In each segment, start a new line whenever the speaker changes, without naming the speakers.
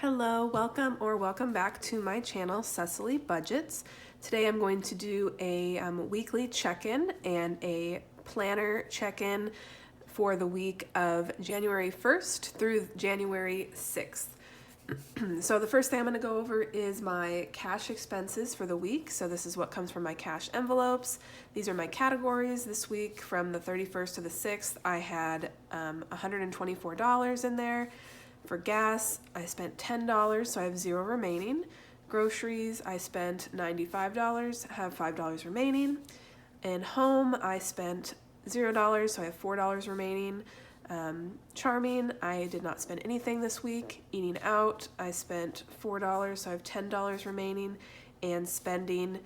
Hello, welcome back to my channel, Cecily Budgets. Today I'm going to do a weekly check-in and a planner check-in for the week of January 1st through January 6th. So the first thing I'm going to go over is my cash expenses for the week. So this is what comes from my cash envelopes. These are my categories. This week from the 31st to the 6th, I had $124 in there. For gas, I spent $10, so I have $0 remaining. Groceries, I spent $95, have $5 remaining. And home, I spent $0, so I have $4 remaining. Charming, I did not spend anything this week. Eating out, I spent $4, so I have $10 remaining. And spending,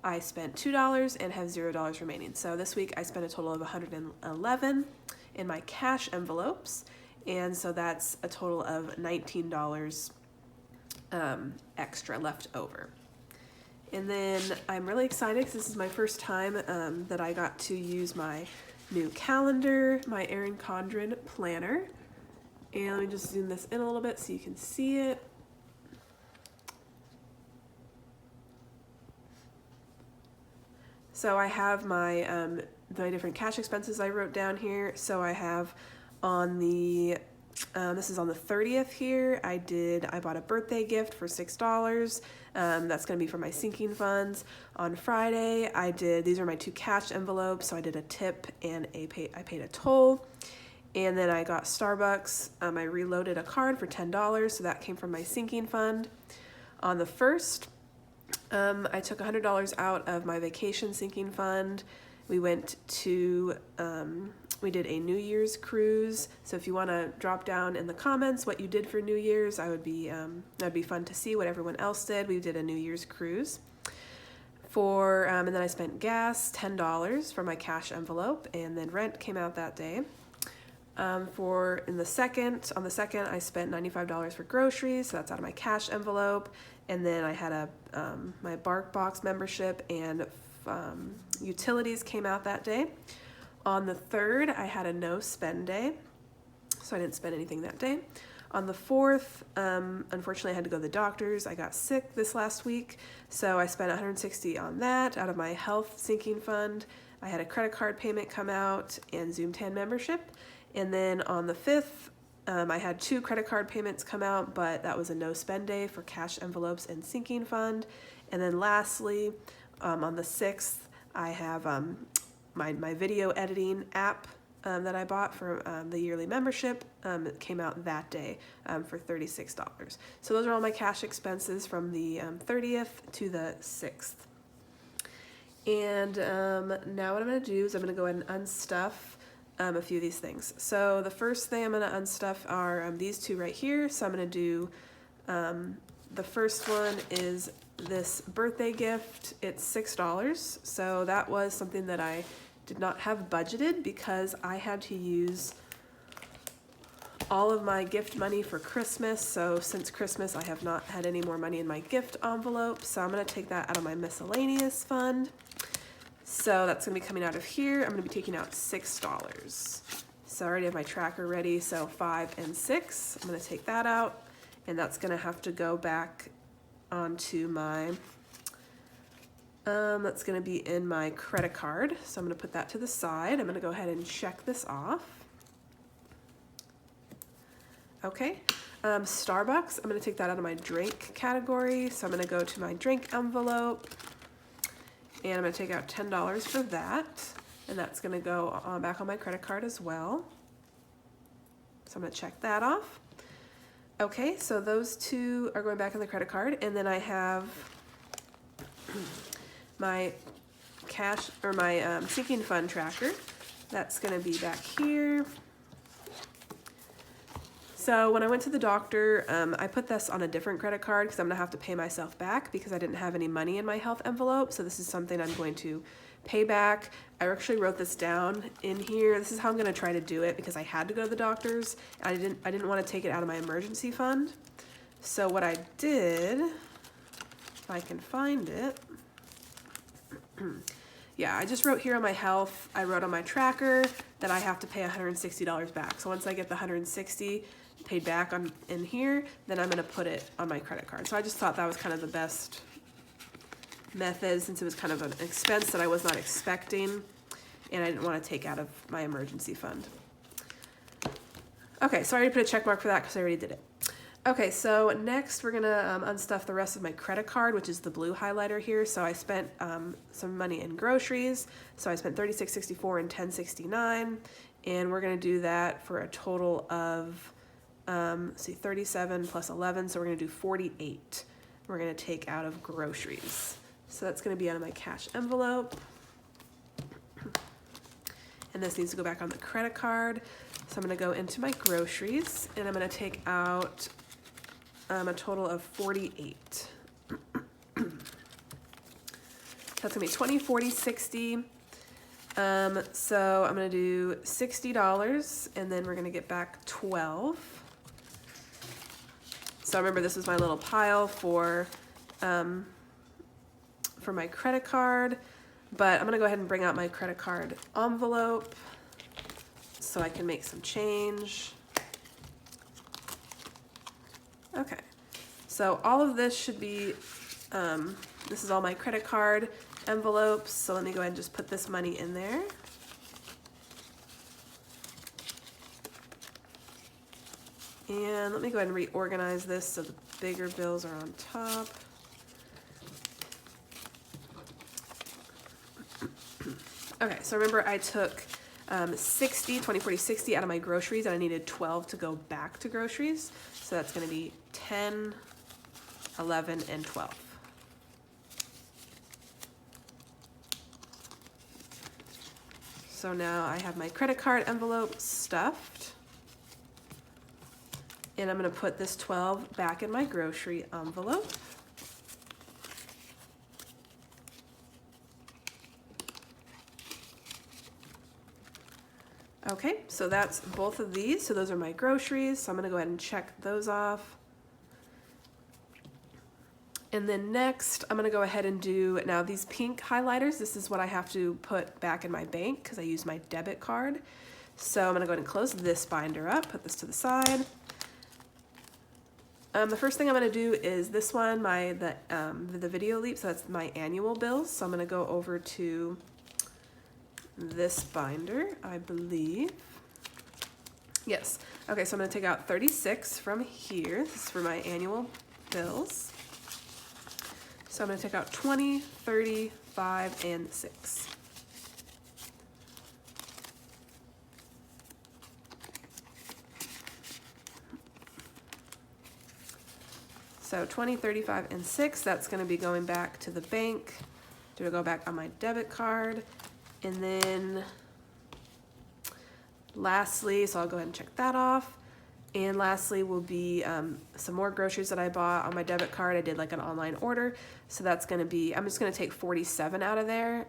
I spent $2 and have $0 remaining. So this week I spent a total of $111 in my cash envelopes. And so that's a total of $19 extra left over. And then I'm really excited because this is my first time that I got to use my new calendar, my Erin Condren planner. And let me just zoom this in a little bit so you can see it. So I have my different cash expenses I wrote down here. So I have on the this is on the 30th here. I bought a birthday gift for $6. That's going to be for my sinking funds. On Friday, these are my two cash envelopes. So I did a tip and I paid a toll. And then I got Starbucks. I reloaded a card for $10. So that came from my sinking fund. On the 1st, I took $100 out of my vacation sinking fund. We went to, we did a New Year's cruise. So if you want to drop down in the comments what you did for New Year's, that'd be fun to see what everyone else did. We did a New Year's cruise. And then I spent gas, $10 for my cash envelope, and then rent came out that day. On the second, I spent $95 for groceries, so that's out of my cash envelope. And then I had my BarkBox membership and utilities came out that day. On the 3rd, I had a no spend day, so I didn't spend anything that day. On the 4th, unfortunately, I had to go to the doctor's. I got sick this last week, so I spent $160 on that out of my health sinking fund. I had a credit card payment come out and Zoom10 membership. And then on the 5th, I had 2 credit card payments come out, but that was a no spend day for cash envelopes and sinking fund. And then lastly, on the 6th, I have my video editing app that I bought for the yearly membership. It came out that day for $36. So those are all my cash expenses from the 30th to the 6th. And now what I'm going to do is I'm going to go ahead and unstuff a few of these things. So the first thing I'm going to unstuff are these two right here. So I'm going to do, the first one is this birthday gift. It's $6. So that was something that I did not have budgeted because I had to use all of my gift money for Christmas. So since Christmas, I have not had any more money in my gift envelope. So I'm going to take that out of my miscellaneous fund. So that's going to be coming out of here. I'm going to be taking out $6. So I already have my tracker ready. So 5 and 6, I'm going to take that out. And that's going to have to go back onto my, that's going to be in my credit card. So I'm going to put that to the side. I'm going to go ahead and check this off. Okay. Starbucks, I'm going to take that out of my drink category. So I'm going to go to my drink envelope. And I'm going to take out $10 for that. And that's going to go back on my credit card as well. So I'm going to check that off. Okay, so those two are going back on the credit card. And then I have my cash or my sinking fund tracker. That's going to be back here. So when I went to the doctor, I put this on a different credit card because I'm going to have to pay myself back because I didn't have any money in my health envelope. So this is something I'm going to pay back. I actually wrote this down in here. This is how I'm going to try to do it because I had to go to the doctor's. I didn't want to take it out of my emergency fund. So what I did, if I can find it, yeah, I just wrote here on my health, I wrote on my tracker that I have to pay $160 back. So once I get the $160, paid back in here, then I'm gonna put it on my credit card. So I just thought that was kind of the best method, since it was kind of an expense that I was not expecting and I didn't want to take out of my emergency fund. Okay, so I already put a check mark for that because I already did it. Okay, so next we're gonna unstuff the rest of my credit card, which is the blue highlighter here. So I spent some money in groceries. So I spent $36.64 and $10.69, and we're gonna do that for a total of see, 37 plus 11. So we're gonna do 48. We're gonna take out of groceries. So that's gonna be out of my cash envelope. And this needs to go back on the credit card. So I'm gonna go into my groceries and I'm gonna take out a total of 48. That's gonna be 20, 40, 60. So I'm gonna do $60 and then we're gonna get back 12. So remember, this is my little pile for my credit card, but I'm gonna go ahead and bring out my credit card envelope so I can make some change. Okay, so all of this should be, this is all my credit card envelopes, so let me go ahead and just put this money in there. And let me go ahead and reorganize this so the bigger bills are on top. Okay, so remember I took 60, 20, 40, 60 out of my groceries, and I needed 12 to go back to groceries. So that's gonna be 10, 11, and 12. So now I have my credit card envelope stuffed, and I'm gonna put this 12 back in my grocery envelope. Okay, so that's both of these. So those are my groceries. So I'm gonna go ahead and check those off. And then next, I'm gonna go ahead and do, now these pink highlighters, this is what I have to put back in my bank because I use my debit card. So I'm gonna go ahead and close this binder up, put this to the side. The first thing I'm gonna do is this one, the video leap, so that's my annual bills. So I'm gonna go over to this binder, I believe. Yes. Okay, so I'm going to take out 36 from here. This is for my annual bills. So I'm going to take out 20, 30, 5, and 6. So 20, 35, and 6, that's going to be going back to the bank. Do I go back on my debit card? And then lastly, so I'll go ahead and check that off. And lastly will be some more groceries that I bought on my debit card. I did like an online order. So that's gonna be, I'm just gonna take 47 out of there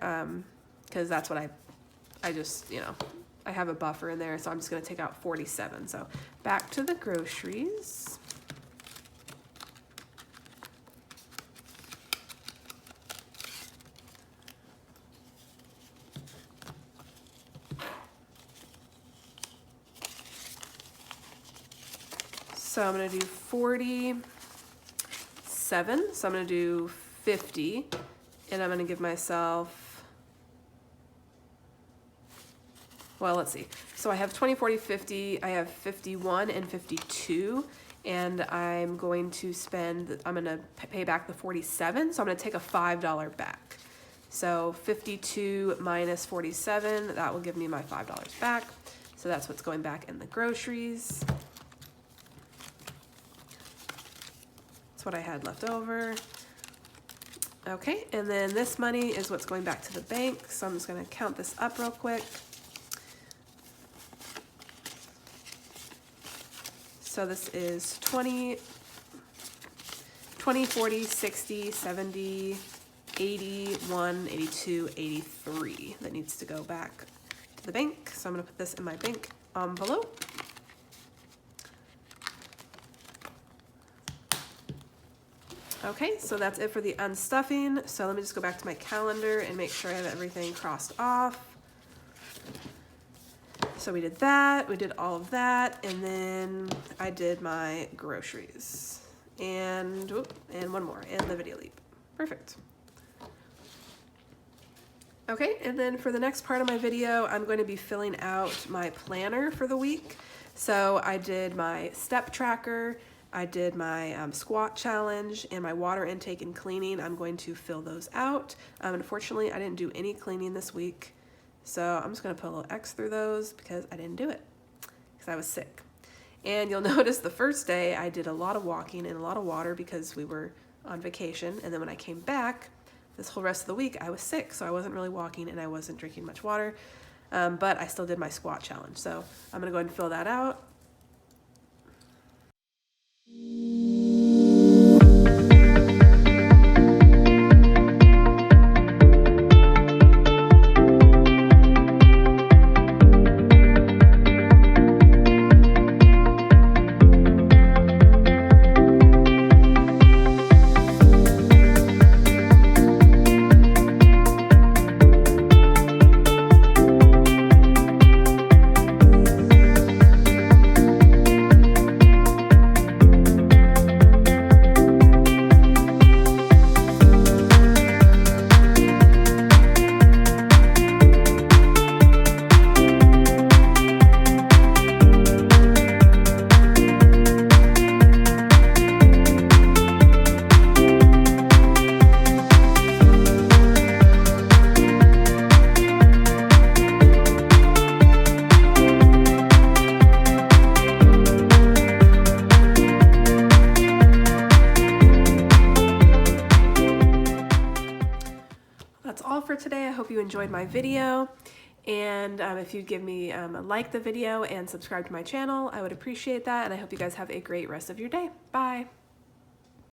because that's what I just, you know, I have a buffer in there. So I'm just gonna take out 47. So back to the groceries. So I'm gonna do 47, so I'm gonna do 50, and I'm gonna give myself, well, let's see. So I have 20, 40, 50, I have 51 and 52, and I'm going to spend, I'm gonna pay back the 47, so I'm gonna take a $5 back. So 52 minus 47, that will give me my $5 back. So that's what's going back in the groceries. What I had left over. Okay, and then this money is what's going back to the bank. So I'm just gonna count this up real quick. So this is 20, 40, 60, 70, 81, 82, 83 that needs to go back to the bank. So I'm gonna put this in my bank envelope. Okay, so that's it for the unstuffing. So let me just go back to my calendar and make sure I have everything crossed off. So we did that, we did all of that, and then I did my groceries. And one more, and the video leap. Perfect. Okay, and then for the next part of my video, I'm going to be filling out my planner for the week. So I did my step tracker, I did my squat challenge, and my water intake and cleaning. I'm going to fill those out. Unfortunately, I didn't do any cleaning this week, so I'm just going to put a little X through those because I didn't do it because I was sick. And you'll notice the first day I did a lot of walking and a lot of water because we were on vacation, and then when I came back, this whole rest of the week I was sick, so I wasn't really walking and I wasn't drinking much water, but I still did my squat challenge. So I'm gonna go ahead and fill that out. That's all for today. I hope you enjoyed my video, and if you'd give me a like the video and subscribe to my channel, I would appreciate that, and I hope you guys have a great rest of your day. Bye!